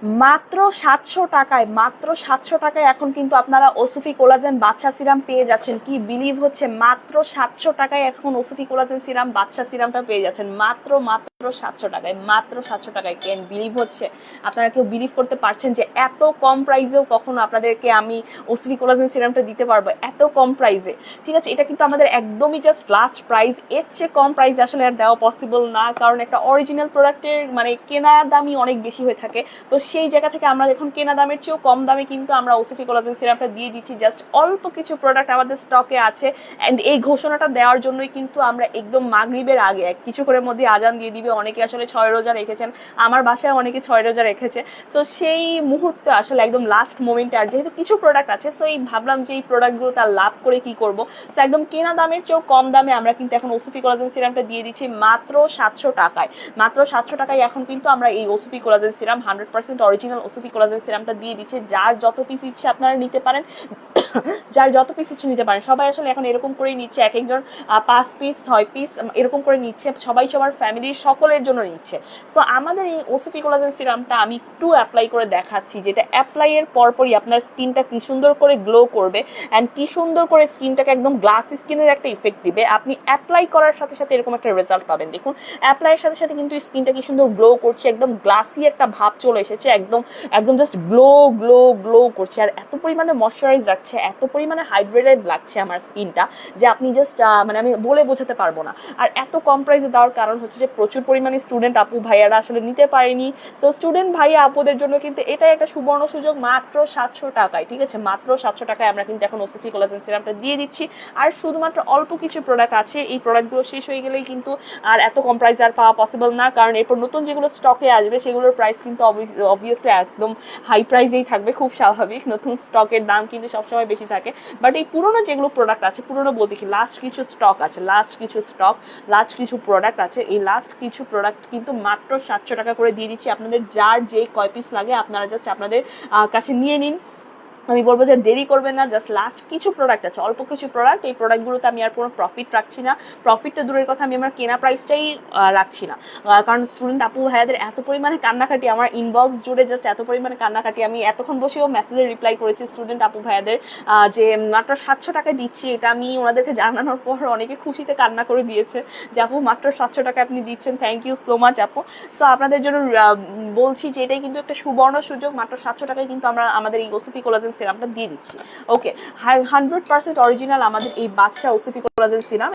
মাত্র 700 টাকায়, মাত্র 700 টাকায় এখন কিন্তু আপনারা ওসুফি কোলাজেন বাদশা সিরাম পেয়ে যাচ্ছেন। কি বিলিভ হচ্ছে? মাত্র 700 টাকায় এখন ওসুফি কোলাজেন সিরাম বাদশা সিরামটা পেয়ে যাচ্ছেন, মাত্র মাত্র 700 টাকায়, মাত্র 700 টাকায়। কেন বিলিভ হচ্ছে? আপনারা কেউ বিলিভ করতে পারছেন যে এত কম প্রাইসেও কখনো আপনাদেরকে আমি ওসুফি কোলাজেন সিরামটা দিতে পারবো এত কম প্রাইসে? ঠিক আছে, এটা কিন্তু আমাদের একদমই জাস্ট লাস্ট প্রাইস, এর চেয়ে কম প্রাইসে আসলে আর দেওয়া পসিবল না, কারণ একটা অরিজিনাল প্রোডাক্টের মানে কেনার দামই অনেক বেশি হয়ে থাকে। তো সেই জায়গা থেকে আমরা এখন কেনা দামের চেয়েও কম দামে কিন্তু আমরা ওসিফি কোলাজেন সিরাপটা দিয়ে দিচ্ছি। জাস্ট অল্প কিছু প্রোডাক্ট আমাদের স্টকে আছে, অ্যান্ড এই ঘোষণাটা দেওয়ার জন্যই কিন্তু আমরা একদম মাগরিবের আগে কিছু করে মধ্যে আজান দিয়ে দিবে, অনেকে আসলে 6 রোজা রেখেছেন, আমার বাসায় অনেকে 6 রোজা রেখেছে। সো সেই মুহূর্তে আসলে একদম লাস্ট মোমেন্টে, আর যেহেতু কিছু প্রোডাক্ট আছে সো এই ভাবলাম যে এই প্রোডাক্টগুলো তার লাভ করে কি করব, সো একদম কেনা দামের চেয়েও কম দামে আমরা কিন্তু এখন ওসিফি কোলাজেন সিরামটা দিয়ে দিচ্ছি মাত্র 700 টাকায়। মাত্র 700 টাকায় এখন কিন্তু আমরা এই ওসিফি কোলাজেন সিরাম 100% অরিজিনাল ওসিফি কোলাজেন সিরামটা দিয়ে দিচ্ছে। যার যত পিস ইচ্ছে আপনারা নিতে পারেন, যার যত পিস ইচ্ছে নিতে পারেন। সবাই আসলে এখন এরকম করেই নিচ্ছে, এক একজন 5 পিস 6 পিস এরকম করে নিচ্ছে, সবাই সবার ফ্যামিলির সকলের জন্য নিচ্ছে। সো আমাদের এই ওসিফি কোলাজেন সিরামটা আমি একটু অ্যাপ্লাই করে দেখাচ্ছি, যেটা অ্যাপ্লাইয়ের পরপরই আপনার স্কিনটা কি সুন্দর করে গ্লো করবে, অ্যান্ড কি সুন্দর করে স্কিনটাকে একদম গ্লাস স্কিনের একটা ইফেক্ট দিবে। আপনি অ্যাপ্লাই করার সাথে সাথে এরকম একটা রেজাল্ট পাবেন। দেখুন অ্যাপ্লাইয়ের সাথে সাথে কিন্তু স্কিনটা কি সুন্দর গ্লো করছে, একদম গ্লাসি একটা ভাব চলে এসেছে, একদম একদম জাস্ট গ্লো গ্লো গ্লো করছে, আর এত পরিমাণে ময়শ্চারাইজ রাখছে, এত পরিমাণে হাইড্রেটেড লাগছে আমার স্কিনটা যে আপনি জাস্ট মানে আমি বলে বোঝাতে পারবো না। আর এত কম প্রাইসে দেওয়ার কারণ হচ্ছে যে প্রচুর পরিমাণে স্টুডেন্ট আপু ভাইয়ারা আসলে নিতে পারেনি। তো স্টুডেন্ট ভাইয়া আপুদের জন্য কিন্তু এটাই একটা সুবর্ণ সুযোগ, মাত্র 700 টাকায়। ঠিক আছে, মাত্র 700 টাকায় আমরা কিন্তু এখন ওসিফি কোলাজেন সিরামটা দিয়ে দিচ্ছি। আর শুধুমাত্র অল্প কিছু প্রোডাক্ট আছে, এই প্রোডাক্টগুলো শেষ হয়ে গেলেই কিন্তু আর এত কম প্রাইসে আর পাওয়া পসিবল না, কারণ এরপর নতুন যেগুলো স্টকে আসবে সেগুলোর প্রাইস কিন্তু অবভিয়াসলি একদম হাই প্রাইসেই থাকবে, খুব স্বাভাবিক, নতুন স্টকের দাম কিন্তু সবসময় বেশি থাকে। বাট এই পুরোনো যেগুলো প্রোডাক্ট আছে, পুরোনো বলতে কি লাস্ট কিছু স্টক আছে, লাস্ট কিছু প্রোডাক্ট আছে, এই লাস্ট কিছু প্রোডাক্ট কিন্তু মাত্র 700 টাকা করে দিয়ে দিচ্ছি আপনাদের। যার যে কয় পিস লাগে আপনারা জাস্ট আপনাদের কাছে নিয়ে নিন। আমি বলবো যে দেরি করবেন না, জাস্ট লাস্ট কিছু প্রোডাক্ট আছে, অল্প কিছু প্রোডাক্ট, এই প্রোডাক্টগুলোতে আমি আর কোনো প্রফিট রাখছি না, প্রফিটটা দূরের কথা, আমি আমার কেনা প্রাইসটাই রাখছি না। কারণ স্টুডেন্ট আপু ভাইয়াদের এত পরিমাণে কান্নাকাটি, আমার ইনবক্স জুড়ে জাস্ট এত পরিমাণে কান্নাকাটি, আমি এতক্ষণ বসেও মেসেজে রিপ্লাই করেছি স্টুডেন্ট আপু ভাইয়াদের যে মাত্র 700 টাকায় দিচ্ছি। এটা আমি ওনাদেরকে জানানোর পর অনেকে খুশিতে কান্না করে দিয়েছে যে আপু মাত্র 700 টাকায় আপনি দিচ্ছেন, থ্যাংক ইউ সো মাচ আপু। সো আপনাদের জন্য বলছি যে এটাই কিন্তু একটা সুবর্ণ সুযোগ, মাত্র 700 টাকায় কিন্তু আমরা আমাদের এই ওসিফি কোলাজেন সিরামটা দিয়ে দিচ্ছি। ওকে, 100% অরিজিনাল আমাদের এই বাদশা ওসিফি কোলাজেন সিরাম।